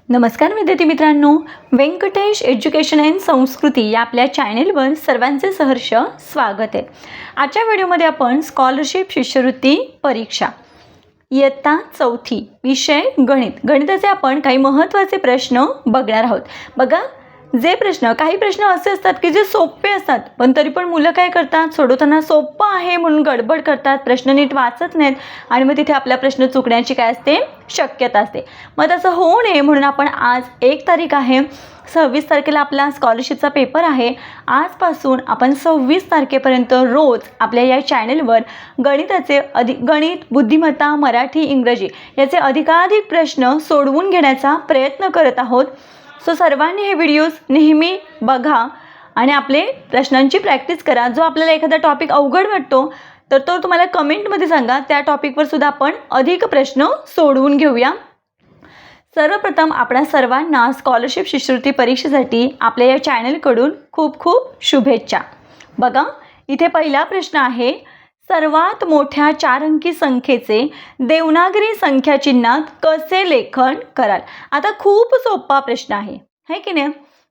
नमस्कार विद्यार्थी मित्रांनो, व्यंकटेश एज्युकेशन अँड संस्कृती या आपल्या चॅनेलवर सर्वांचे सहर्ष स्वागत आहे। आजच्या व्हिडिओमध्ये आपण स्कॉलरशिप शिष्यवृत्ती परीक्षा इयत्ता चौथी विषय गणिताचे आपण काही महत्त्वाचे प्रश्न बघणार आहोत। बघा, काही प्रश्न असे असतात की जे सोपे असतात, पण तरी पण मुलं काय करतात, सोडवताना सोपं आहे म्हणून गडबड करतात, प्रश्न नीट वाचत नाहीत आणि मग तिथे आपला प्रश्न चुकण्याची काय असते, शक्यता असते। मग तसं होऊ नये म्हणून आपण आज 1 तारीख आहे, 26 तारखेला आपला स्कॉलरशिपचा पेपर आहे। आजपासून आपण 26 तारखेपर्यंत रोज आपल्या या चॅनलवर गणिताचे गणित, बुद्धिमत्ता, मराठी, इंग्रजी याचे अधिकाधिक प्रश्न सोडवून घेण्याचा प्रयत्न करत आहोत। सो सर्वांनी हे व्हिडिओज नेहमी बघा आणि आपले प्रश्नांची प्रॅक्टिस करा। जो आपल्याला एखादा टॉपिक अवघड वाटतो तर तो तुम्हाला कमेंटमध्ये सांगा, त्या टॉपिकवर सुद्धा आपण अधिक प्रश्न सोडवून घेऊया। सर्वप्रथम आपणा सर्वांना स्कॉलरशिप शिष्यवृत्ती परीक्षेसाठी आपल्या या चॅनलकडून खूप खूप शुभेच्छा। बघा, इथे पहिला प्रश्न आहे, सर्वात मोठ्या 4 अंकी संख्येचे देवनागरी संख्या चिन्हात कसे लेखन कराल। आता खूप सोपा प्रश्न आहे, है की नाही।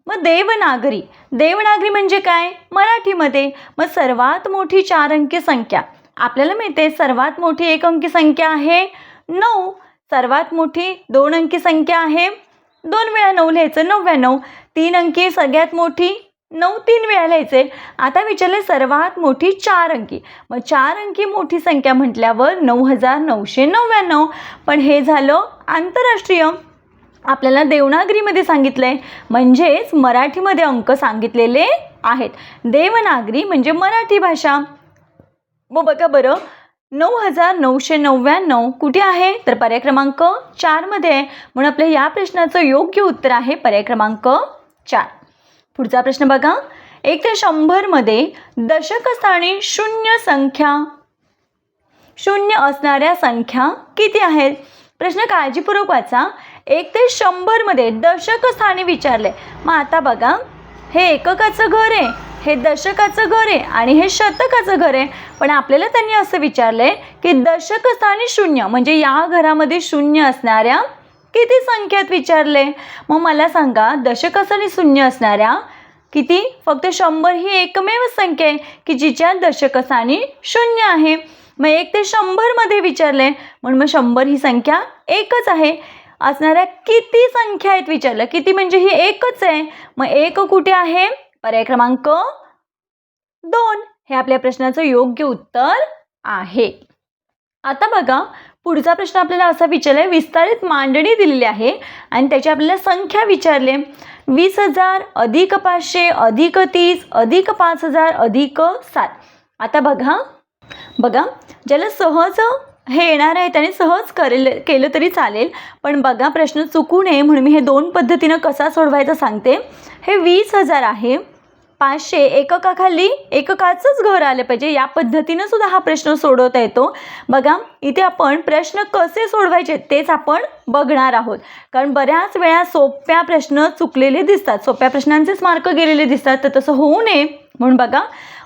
मग देवनागरी म्हणजे काय, मराठीमध्ये। मग सर्वात मोठी 4 अंकी संख्या आपल्याला माहिती आहे, सर्वात मोठी 1 अंकी संख्या आहे 9, सर्वात मोठी 2 अंकी संख्या आहे 2 वेळा 9 लिहायचं 99, 3 अंकी सगळ्यात मोठी 9 3 वेळा लिहायचे। आता विचारले सर्वात मोठी 4 अंकी, मग 4 अंकी मोठी संख्या म्हटल्यावर 9999, पण हे झालं आंतरराष्ट्रीय। आपल्याला देवनागरीमध्ये सांगितलंय, म्हणजेच मराठीमध्ये अंक सांगितलेले आहेत। देवनागरी म्हणजे मराठी भाषा। मग बघा बरं, 9999 कुठे आहे, तर पर्याय क्रमांक 4 मध्ये आहे, म्हणून आपल्या या प्रश्नाचं योग्य उत्तर आहे पर्याय क्रमांक 4। पुढचा प्रश्न बघा, 1 ते 100 मध्ये दशकस्थानी शून्य असणाऱ्या संख्या किती आहेत। प्रश्न काळजीपूर्वक वाचा। 1 ते 100 मध्ये दशकस्थानी विचारले। मग आता बघा, हे एककाचं घर आहे, हे दशकाचं घर आहे आणि हे शतकाचं घर आहे, पण आपल्याला त्यांनी असं विचारले की दशकस्थानी 0 म्हणजे या घरामध्ये 0 असणाऱ्या किती संख्यात विचारले। मग मला सांगा, दशकस्थानी 0 असणाऱ्या किती, फक्त 100 ही एकमेव संख्या आहे की जिच्या दशकस्थानी 0 आहे। मग 1 ते 100 मध्ये विचारले, म्हणून मग 100 ही संख्या एकच आहे। असणाऱ्या किती संख्या आहेत विचारलं, किती म्हणजे ही एकच आहे, मग 1 कुठे आहे, पर्याय क्रमांक 2 हे आपल्या प्रश्नाचं योग्य उत्तर आहे। आता बघा, पुढचा प्रश्न आपल्याला असा विचारलाय, विस्तारित मांडणी दिलेली आहे आणि त्याची आपल्याला संख्या विचारले, 20,000 अधिक 500 अधिक 30 अधिक 5,000 अधिक 7। आता बघा ज्याला सहज हे येणार आहे त्याने सहज केलं तरी चालेल, पण बघा प्रश्न चुकू नये म्हणून मी हे 2 पद्धतीनं कसा सोडवायचं सांगते। हे 20,000 आहे, 500 एककाखाली एककाचंच घर आलं पाहिजे, या पद्धतीनं सुद्धा हा प्रश्न सोडवता येतो। बघा, इथे आपण प्रश्न कसे सोडवायचे तेच आपण बघणार आहोत, कारण बऱ्याच वेळा सोप्या प्रश्न चुकलेले दिसतात, सोप्या प्रश्नांचेच मार्क गेलेले दिसतात, तर तसं होऊ नये म्हणून बघा,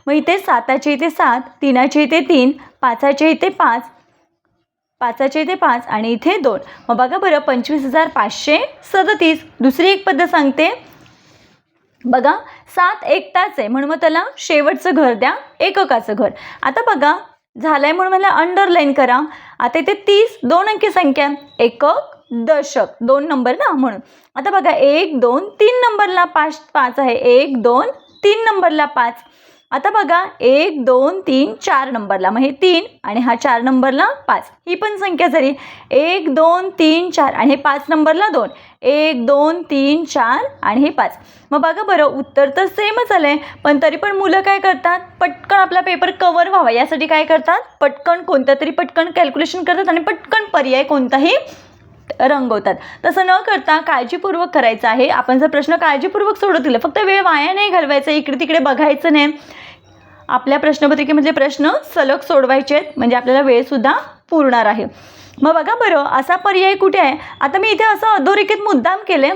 मग इथे 7चे इथे 7, 3चे इथे 3, 5चे इथे 5, 5चे इथे 5 आणि इथे 2। मग बघा बरं, 25,537। दुसरी एक पद्धत सांगते, बघा 7 एकटाच आहे म्हणून मग त्याला शेवटचं घर द्या, एककाचं घर। आता बघा झालंय म्हणून मला अंडरलाईन करा। आता इथे 30 2 अंकी संख्या, एकक दशक 2 नंबर ना, म्हणून आता बघा 1 2 3 नंबरला 5 आहे, 1 2 3 नंबरला 5। आता बघा 1 2 3 4 नंबरला, मग हे 3 आणि हा 4 नंबरला 5, ही पण संख्या झाली 1 2 3 4 आणि हे 5 नंबरला 2, 1 2 3 4 आणि हे 5। मग बघा बरं, उत्तर तर सेमच आलंय, पण तरी पण मुलं काय करतात, पटकन आपला पेपर कव्हर व्हावा यासाठी काय करतात, पटकन पटकन कॅल्क्युलेशन करतात आणि पटकन पर्याय कोणताही रंगवतात। तसं न करता काळजीपूर्वक करायचं आहे। आपण जर प्रश्न काळजीपूर्वक सोडवतील, फक्त वेळ वाया नाही घालवायचा, इकडे तिकडे बघायचं नाही, आपल्या प्रश्नपत्रिकेमधले प्रश्न सलग सोडवायचे आहेत, म्हणजे आपल्याला वेळसुद्धा पुरणार आहे। मग बघा बरं, असा पर्याय कुठे आहे, आता मी इथे असं अधोरेखित मुद्दाम केले,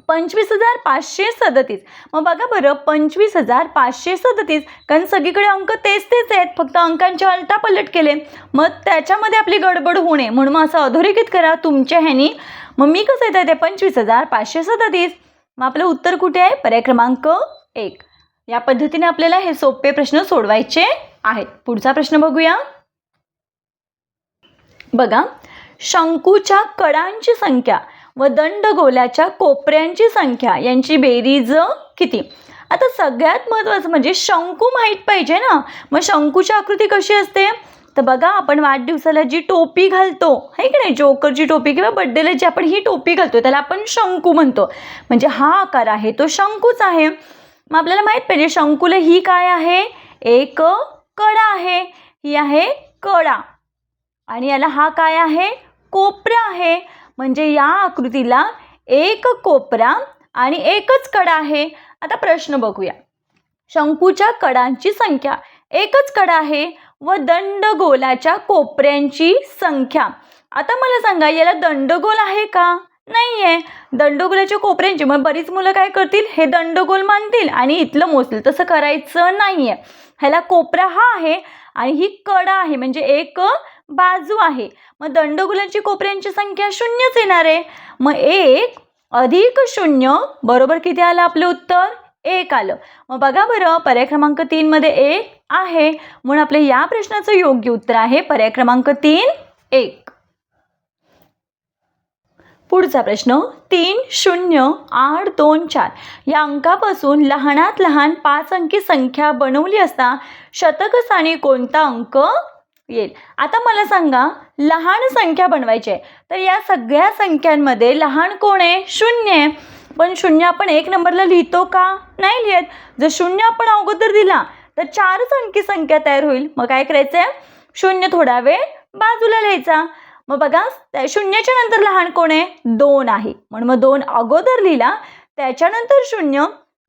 25,537। मग बघा बरं, 25,537, कारण सगळीकडे अंक तेच आहेत, फक्त अंकांचे उलटापलट केले, मग त्याच्यामध्ये आपली गडबड होऊ नये म्हणून मग असं अधोरेखित करा तुमच्या ह्यानी मग मी कसं येतं ते 25,537. मग आपलं उत्तर कुठे आहे? पर्याय क्रमांक 1. या पद्धतीने आपल्याला हे सोपे प्रश्न सोडवायचे आहेत. पुढचा प्रश्न बघूया. बघा, शंकूच्या कडांची संख्या व दंडगोलाच्या कोपऱ्यांची संख्या यांची बेरीज किती? आता सगळ्यात महत्त्वाचं म्हणजे शंकू माहीत पाहिजे ना. मग शंकूची आकृती कशी असते? तर बघा, आपण वाढदिवसाला जी टोपी घालतो आहे की नाही, जोकरची टोपी किंवा बड्डेला जी आपण ही टोपी घालतो त्याला आपण शंकू म्हणतो. म्हणजे हा आकार आहे तो शंकूच आहे. मग आपल्याला माहीत पाहिजे शंकूला ही काय आहे? एक कडा आहे. ही आहे कडा आणि याला हा काय आहे? कोपरा आहे. म्हणजे या आकृतीला एक कोपरा आणि एकच कडा आहे. आता प्रश्न बघूया. शंकूच्या कडांची संख्या, एकच कडा आहे व दंडगोलाच्या कोपऱ्यांची संख्या. आता मला सांगा, याला दंडगोल आहे का? नाही आहे. दंडगोलाच्या कोपऱ्यांची, मग बरीच मुलं काय करतील, हे दंडगोल मानतील आणि इथलं मोजतील. तसं करायचं नाही आहे. ह्याला कोपरा हा आहे आणि ही कडा आहे म्हणजे एक बाजू आहे. मग दंडगोलाची कोपऱ्यांची संख्या शून्यच येणार आहे. मग 1 अधिक 0 बरोबर किती आलं आपलं उत्तर? 1 आलं. मग बघा बरं, पर्याय क्रमांक 3 मध्ये 1 आहे म्हणून आपल्या या प्रश्नाचं योग्य उत्तर आहे पर्याय क्रमांक 3 1. पुढचा प्रश्न 30824 या अंकापासून लहानात लहान 5 अंकी संख्या बनवली असता शतकस्थानी कोणता अंक येईल? आता मला सांगा, लहान संख्या बनवायची आहे तर या सगळ्या संख्यांमध्ये लहान कोण आहे? 0 आहे. पण 0 आपण 1 नंबरला लिहितो का? नाही लिहित. जर 0 आपण अगोदर दिला तर 4च अंकी संख्या तयार होईल. मग काय करायचं आहे? 0 थोडा वेळ बाजूला लिहायचा. मग बघा, 0च्या नंतर लहान कोण आहे? 2 आहे म्हणून मग 2 अगोदर लिहिला, त्याच्यानंतर 0,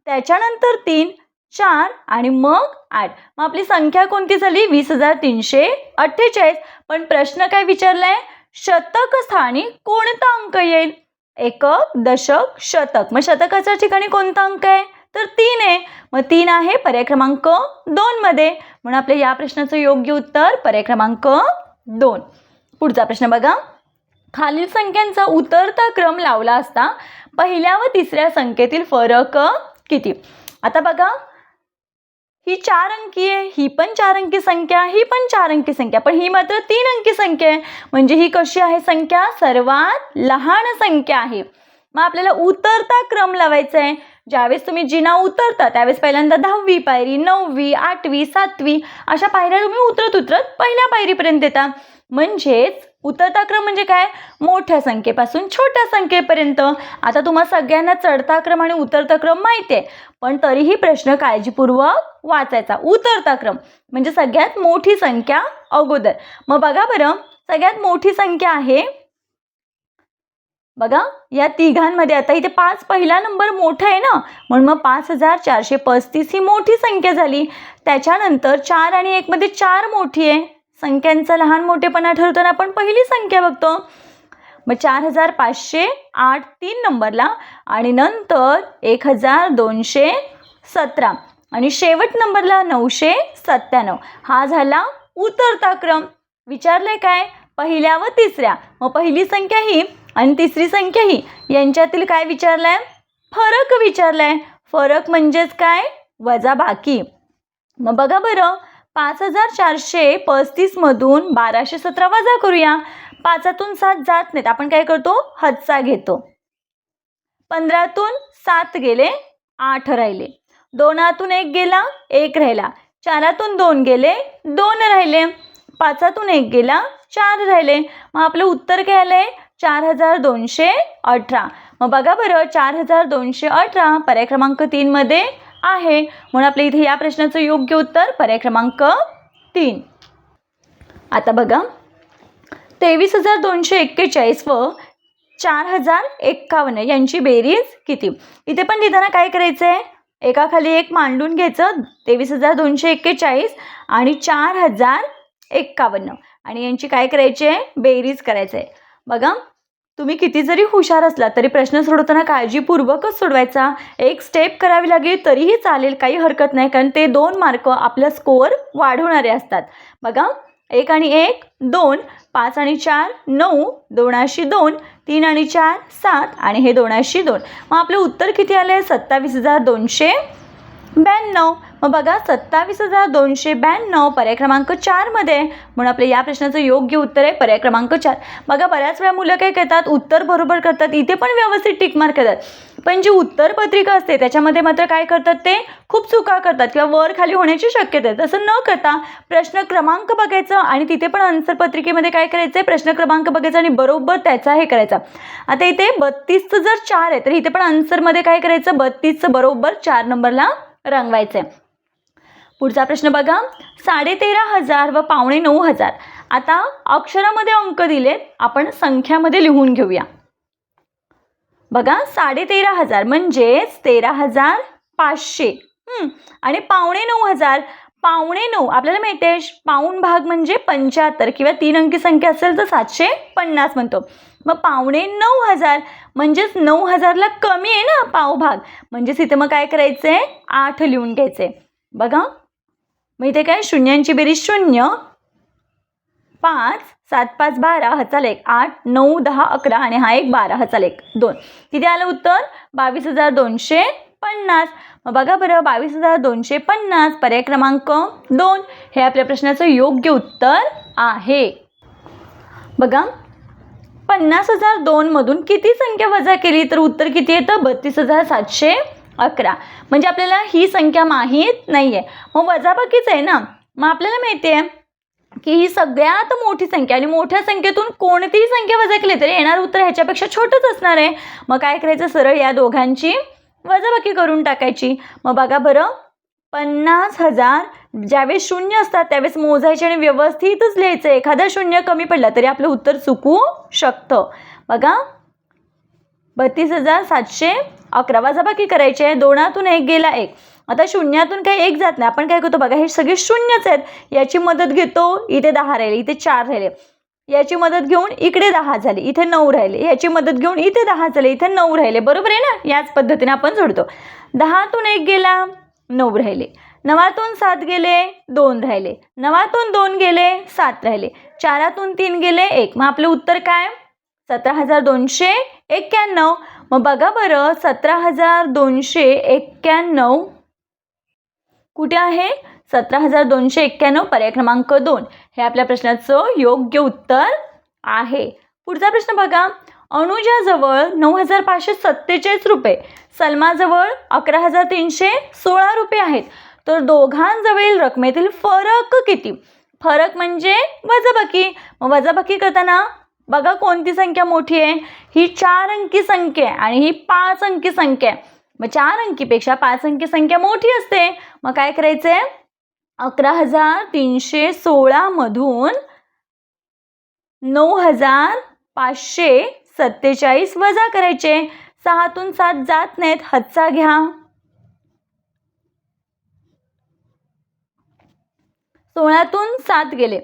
त्याच्यानंतर 3, 4 आणि मग 8. मग आपली संख्या कोणती झाली? 20,348. पण प्रश्न काय विचारलाय? शतक स्थानी कोणता अंक येईल? एकक, दशक, शतक. मग शतकाच्या ठिकाणी कोणता अंक आहे? तर 3 आहे. मग 3 आहे पर्याय क्रमांक 2 मध्ये म्हणून आपल्या या प्रश्नाचं योग्य उत्तर पर्याय क्रमांक 2. पुढचा प्रश्न बघा. खालील संख्यांचा उतरता क्रम लावला असता पहिल्या व तिसऱ्या संख्येतील फरक किती? आता बघा, ही 4 अंकी आहे, ही पण 4 अंकी संख्या, ही पण 4 अंकी संख्या, पण ही मात्र 3 अंकी संख्या आहे. म्हणजे ही कशी आहे संख्या? सर्वात लहान संख्या आहे. मग आपल्याला उतरता क्रम लावायचा आहे. ज्यावेळेस तुम्ही जिना उतरता त्यावेळेस पहिल्यांदा 10वी पायरी, 9वी, 8वी, 7वी अशा पायऱ्या तुम्ही उतरत उतरत पहिल्या पायरीपर्यंत येता. म्हणजेच उतरता क्रम म्हणजे काय? मोठ्या संख्येपासून छोट्या संख्येपर्यंत. आता तुम्हाला सगळ्यांना चढता क्रम आणि उतरता क्रम माहिती आहे, पण तरीही प्रश्न काळजीपूर्वक वाचायचा. उतरता क्रम म्हणजे सगळ्यात मोठी संख्या अगोदर. मग बघा बरं, सगळ्यात मोठी संख्या आहे बघा या तिघांमध्ये. आता इथे 5 पहिला नंबर मोठा आहे ना, म्हणून मग 5,435 ही मोठी संख्या झाली. त्याच्यानंतर 4 आणि 1 मध्ये 4 मोठी आहे. संख्यांचा लहान मोठेपणा ठरवताना आपण पहिली संख्या बघतो. मग 4,508 3 नंबरला आणि नंतर 1,217 आणि शेवट नंबरला 997. हा झाला उतरता क्रम. विचारले काय? पहिल्या व तिसऱ्या. मग पहिली संख्या ही आणि तिसरी संख्या ही यांच्यातील काय विचारलाय? फरक विचारलाय. फरक म्हणजेच काय? वजाबाकी. मग बघा बरं, 5,435 मधून 1,217 वजा करूया. 5तून 7 जात नाहीत, आपण काय करतो? हातचा घेतो. 15तून 7 गेले, 8 राहिले. 2तून 1 गेला, 1 राहिला. 4तून 2 गेले, 2 राहिले. 5तून 1 गेला, 4 राहिले. मग आपलं उत्तर काय आलंय? 4,218. मग बघा बरं, 4,218 पर्याय क्रमांक 3 मध्ये आहे. म्हणून आपल्या इथे या प्रश्नाचं योग्य उत्तर पर्याय क्रमांक 3. आता बघा, 23,241 व 4,051 यांची बेरीज किती? इथे पण लिहिताना काय करायचं आहे? एकाखाली एक मांडून घ्यायचं. 23,241 आणि 4,051 आणि यांची काय करायची आहे? बेरीज करायचं आहे. बघा, तुम्ही किती जरी हुशार असला तरी प्रश्न सोडवताना काळजीपूर्वकच सोडवायचा. एक स्टेप करावी लागेल तरीही चालेल, काही हरकत नाही, कारण ते 2 मार्क आपला स्कोअर वाढवणारे असतात. बघा, 1 आणि 1 2, 5 आणि 4 9, 2 2, 3 आणि 4 7 आणि हे 2 2. मग आपलं उत्तर किती आले? 27,292. मग बघा 27,292 पर्याय क्रमांक 4मध्ये. म्हणून आपल्या या प्रश्नाचं योग्य उत्तर आहे पर्याय क्रमांक 4. बघा बऱ्याच वेळा मुलं काय करतात, उत्तर बरोबर करतात, इथे पण व्यवस्थित टिक मार्क करतात, पण जी उत्तरपत्रिका असते त्याच्यामध्ये मात्र काय करतात, ते खूप चुका करतात किंवा वर खाली होण्याची शक्यता आहे. तसं न करता प्रश्न क्रमांक बघायचं आणि तिथे पण आन्सर पत्रिकेमध्ये काय करायचं आहे, प्रश्न क्रमांक बघायचा आणि बरोबर त्याचा हे करायचा. आता इथे 32चं जर 4 आहे तर इथे पण आन्सरमध्ये काय करायचं, 32चं बरोबर 4 नंबरला रंगवायचं आहे. पुढचा प्रश्न बघा, 13,500 व 9,500. आता अक्षरामध्ये अंक दिलेत, आपण संख्यामध्ये लिहून घेऊया. बघा 13,500 म्हणजेच 13,500 आणि 9,500. 9.5 आपल्याला माहिती आहे, पाऊण भाग म्हणजे 75 किंवा 3 अंकी संख्या असेल तर 750 म्हणतो. मग 9,500 म्हणजेच 9,000ला कमी आहे ना पाव भाग, म्हणजेच इथे मग काय करायचं आहे, 8 लिहून घ्यायचं आहे. बघा मग इथे काय, शून्यांची बेरीज 0, 5 7 5 12 हाचा लेख 8 9 10 11 आणि हा एक 12 हाचा लेख 2. किती आलं उत्तर? 22,250. मग बघा बरं, 22,250 पर्याय क्रमांक 2 हे आपल्या प्रश्नाचं योग्य उत्तर आहे. बघा 50,002 मधून किती संख्या वजा केली तर उत्तर किती येतं? 32,711. म्हणजे आपल्याला ही संख्या माहीत नाही आहे, मग वजाबाकीच आहे ना. मग आपल्याला माहिती आहे की ही सगळ्यात मोठी संख्या आणि मोठ्या संख्येतून कोणतीही संख्या वजा केली तरी येणार उत्तर ह्याच्यापेक्षा छोटंच असणार आहे. मग काय करायचं, सरळ या दोघांची वजाबाकी करून टाकायची. मग बघा बरं, 50,000 ज्यावेळेस शून्य असतात त्यावेळेस मोजायचे आणि व्यवस्थितच लिहायचं. एखादा शून्य कमी पडला तरी आपलं उत्तर चुकू शकतं. बघा 32,711 वजाबाकी करायची आहे. 2तून 1 गेला 1. आता शून्यातून काही 1 जात नाही, आपण काय करतो बघा, हे सगळे शून्यच आहेत, याची मदत घेतो, इथे 10 राहिले, इथे 4 राहिले, याची मदत घेऊन इकडे 10 झाले, इथे 9 राहिले, याची मदत घेऊन इथे 10 झाले, इथे 9 राहिले. बरोबर आहे ना, याच पद्धतीने आपण जोडतो. 10तून 1 गेला 9 राहिले, 9तून 7 गेले 2 राहिले, 9तून 2 गेले 7 राहिले, 4तून 3 गेले 1. मग आपलं उत्तर काय? 17,291. मग बघा बरं, 17,291 कुठे आहे? 17,291 पर्याय क्रमांक 2 हे आपल्या प्रश्नाचं योग्य उत्तर आहे. पुढचा प्रश्न बघा, अनुजाजवळ 9,547 रुपये, सलमाजवळ 11,316 रुपये आहेत, तर दोघांजवळील रकमेतील फरक किती? फरक म्हणजे वजाबाकी. मग वजाबाकी करताना बघा कोणती संख्या मोठी आहे? ही 4 अंकी संख्या आहे आणि ही 5 अंकी संख्या आहे. मग 4 अंकीपेक्षा 5 अंकी संख्या मोठी असते. मग काय करायचं आहे, 11,316 मधून 9,547 वजा करायचे. 6तून 7 जात नाहीत, हातचा घ्या. 16तून 7 गेले,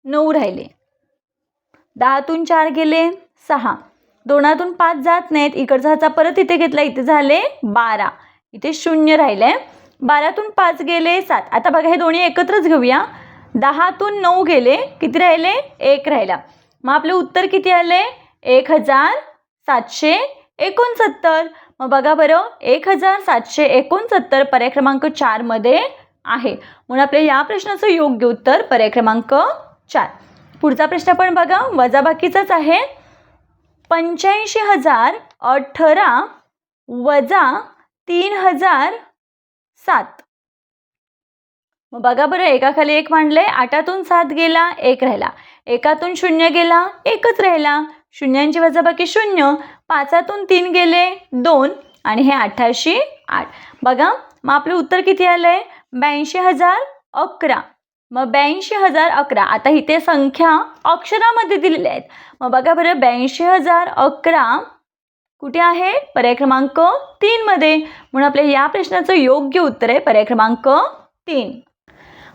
9 राहिले, 10तून 4 गेले 6, 2तून 5 जात नाहीत, इकडचा हाचा परत इथे घेतला, इथे झाले 12, इथे 0 राहिले, 12तून 5 गेले 7. आता बघा हे दोन्ही एकत्रच घेऊया. 10तून 9 गेले, किती राहिले? 1 राहिला. मग आपले उत्तर किती आले? 1,769. मग बघा बरं, 1,769 पर्याय क्रमांक 4 मध्ये आहे. म्हणून आपल्या या प्रश्नाचं योग्य उत्तर पर्याय क्रमांक 4. पुढचा प्रश्न पण बघा, वजाबाकीचाच आहे. 85,018 वजा 3,007. मग बघा बरं, एकाखाली 1 मांडले, 8तून 7 गेला 1 राहिला, 1तून 0 गेला 1च राहिला, शून्यांची वजाबाकी 0, 5तून 3 गेले 2 आणि हे 88 8. बघा मग आपलं उत्तर किती आलंय? 82,011. मग 82,011. आता इथे संख्या अक्षरामध्ये दिलेल्या आहेत. मग बघा बरं, 82,011 कुठे आहे? पर्याय क्रमांक 3 मध्ये. म्हणून आपल्या या प्रश्नाचं योग्य उत्तर आहे पर्याय क्रमांक 3.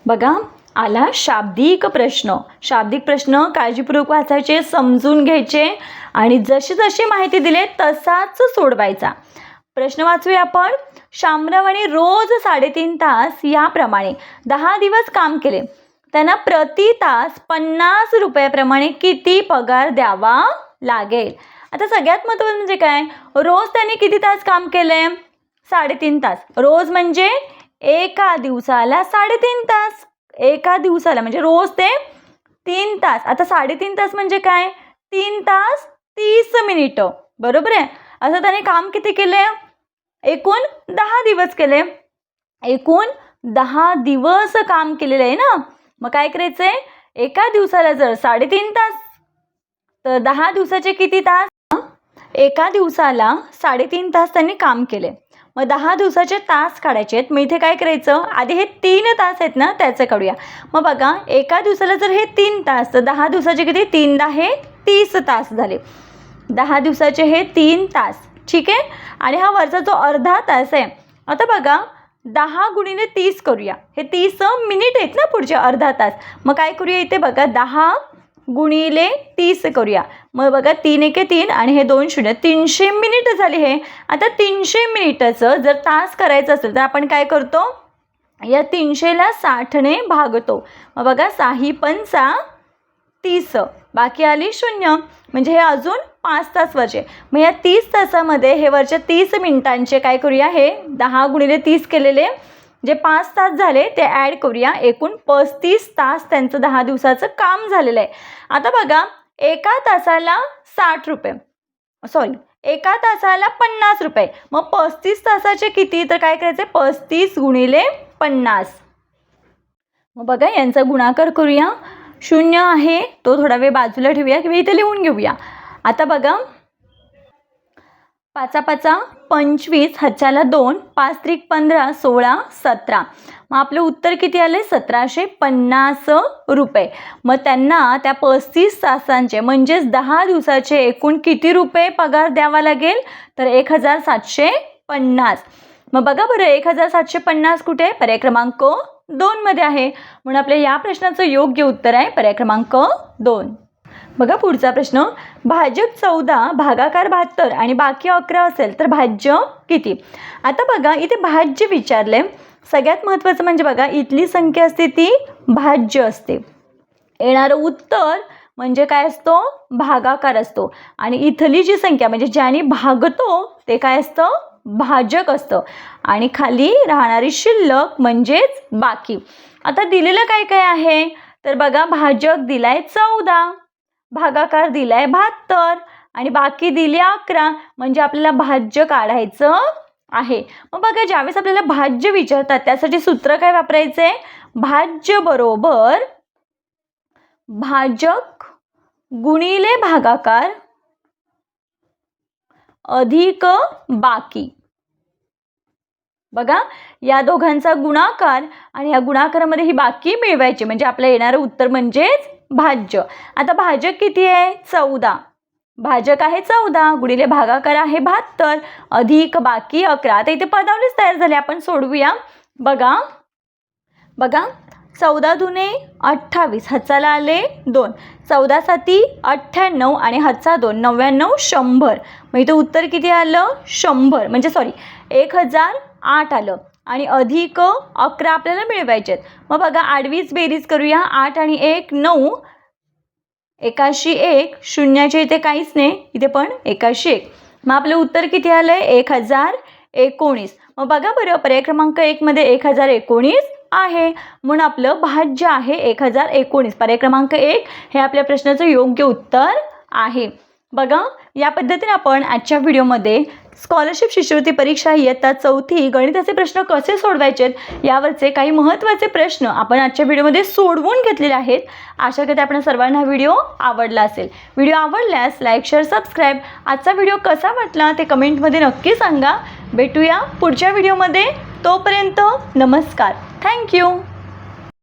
बघा आला शाब्दिक प्रश्न. शाब्दिक प्रश्न काळजीपूर्वक वाचायचे, समजून घ्यायचे आणि जशी जशी माहिती दिली तसाच सोडवायचा. प्रश्न वाचूया आपण. शामरावाने रोज 3.5 तास याप्रमाणे 10 दिवस काम केले. त्यांना प्रति तास 50 रुपयाप्रमाणे किती पगार द्यावा लागेल? आता सगळ्यात महत्त्वाचं म्हणजे काय, रोज त्यांनी किती तास काम केले? 3.5 तास. रोज म्हणजे एका दिवसाला 3.5 तास. एका दिवसाला म्हणजे रोज ते 3 तास. आता 3.5 तास म्हणजे काय, 3 तास 30 मिनिटं. बरोबर आहे. असं त्याने काम किती केले? एकूण 10 दिवस केले. एकूण 10 दिवस काम केलेलं आहे ना. मग काय करायचं आहे, एका दिवसाला जर 3.5 तास तर 10 दिवसाचे किती तास? एका दिवसाला 3.5 तास त्यांनी काम केले. मग 10 दिवसाचे तास काढायचे आहेत. मग इथे काय करायचं, आधी हे 3 तास आहेत ना त्याचं काढूया. मग बघा, एका दिवसाला जर हे 3 तास तर 10 दिवसाचे किती? 3 10 हे 30 तास झाले. 10 दिवसाचे हे 3 तास. ठीक आहे. आणि हा वरचा जो अर्धा तास आहे, आता बघा 10 गुणिले 30 करूया. हे 30 मिनिट आहेत ना पुढचे अर्धा तास. मग काय करूया, इथे बघा 10 गुणिले 30 करूया. मग बघा 3 1 3 आणि हे 2 0 300 मिनिट झाले हे. आता 300 मिनिटाचं जर तास करायचं असेल तर आपण काय करतो, या 300ला 60ने भागतो. मग बघा 6 5 30, बाकी आली 0, म्हणजे हे अजून 5 तास वरचे. मग या 30 तासामध्ये हे वरच्या 30 मिनिटांचे काय करूया, हे 10 गुणिले 30 केलेले जे 5 तास झाले ते ॲड करूया. एकूण 35 तास त्यांचं 10 दिवसाचं काम झालेलं आहे. आता बघा, एका तासाला 60 रुपये, सॉरी एका तासाला 50 रुपये. मग 35 तासाचे किती, तर काय करायचे, 35 गुणिले 50. मग बघा यांचा गुणाकार करूया. 0 आहे तो थोडा वेळ बाजूला ठेवूया किंवा इथे लिहून घेऊया. आता बघा 5 5 25, 5 2, 5 3 15, 16 17. मग आपलं उत्तर किती आले, 1750 रुपये. मग त्यांना त्या 35 तासांचे म्हणजेच 10 दिवसाचे एकूण किती रुपये पगार द्यावा लागेल, तर 1750. मग बघा बरं, 1750 कुठे, पर्याय क्रमांक 2 मध्ये आहे. म्हणून आपल्या या प्रश्नाचं योग्य उत्तर आहे पर्याय क्रमांक 2. बघा पुढचा प्रश्न, भाजक 14, भागाकार 72 आणि बाकी 11 असेल तर भाज्य किती? आता बघा इथे भाज्य विचारले. सगळ्यात महत्त्वाचं म्हणजे बघा इथली संख्या असते ती भाज्य असते. येणारं उत्तर म्हणजे काय असतो, भागाकार असतो. आणि इथली जी संख्या म्हणजे ज्याने भागतो ते काय असतं, भाजक असतं. आणि खाली राहणारी शिल्लक म्हणजेच बाकी. आता दिलेलं काय काय आहे, तर बघा भाजक दिलाय 14, भागाकार दिलाय 72 आणि बाकी दिले 11. म्हणजे आपल्याला भाज्य काढायचं आहे. मग बघा ज्यावेळेस आपल्याला भाज्य विचारतात त्यासाठी सूत्र काय वापरायचंय, भाज्य बरोबर भाजक गुणिले भागाकार अधिक बाकी. बघा या दोघांचा गुणाकार आणि या गुणाकारामध्ये ही बाकी मिळवायची म्हणजे आपलं येणारं उत्तर म्हणजेच भाज्य. आता भाजक किती आहे, 14. भाजक आहे 14 गुणिले भागाकार आहे 72 अधिक बाकी 11. आता इथे पदावलीच तयार झाली, आपण सोडवूया. बघा बघा 14 दुने 28, हाताला आले 2, 14 7 98 आणि हातचा 2 99 100. मग इथं उत्तर किती आलं, 100 म्हणजे सॉरी 1008 आलं. आणि अधिक 11 आपल्याला मिळवायचे आहेत. मग बघा आडवीच बेरीज करूया. 8 आणि 1 9, 81 शून्याच्या इथे काहीच नाही, इथे पण 81. मग आपलं उत्तर किती आलं आहे, 1019. मग बघा बरं पर्याय क्रमांक 1 मध्ये 1019 आहे म्हणून आपलं भाज्य आहे 1019. पर्याय क्रमांक 1 हे आपल्या प्रश्नाचं योग्य उत्तर आहे. बघा या पद्धतीने आपण आजच्या व्हिडिओमध्ये स्कॉलरशिप शिष्यवृत्ती परीक्षा इयत्ता 4थी गणिताचे प्रश्न कसे सोडवायचे यावरचे काही महत्त्वाचे प्रश्न आपण आजच्या व्हिडिओमध्ये सोडवून घेतलेले आहेत. आशा करते आपण सर्वांना व्हिडिओ आवडला असेल. व्हिडिओ आवडल्यास लाईक शेअर सबस्क्राईब. आजचा व्हिडिओ कसा वाटला ते कमेंटमध्ये नक्की सांगा. भेटूया पुढच्या व्हिडिओमध्ये. तोपर्यंत नमस्कार. थँक्यू.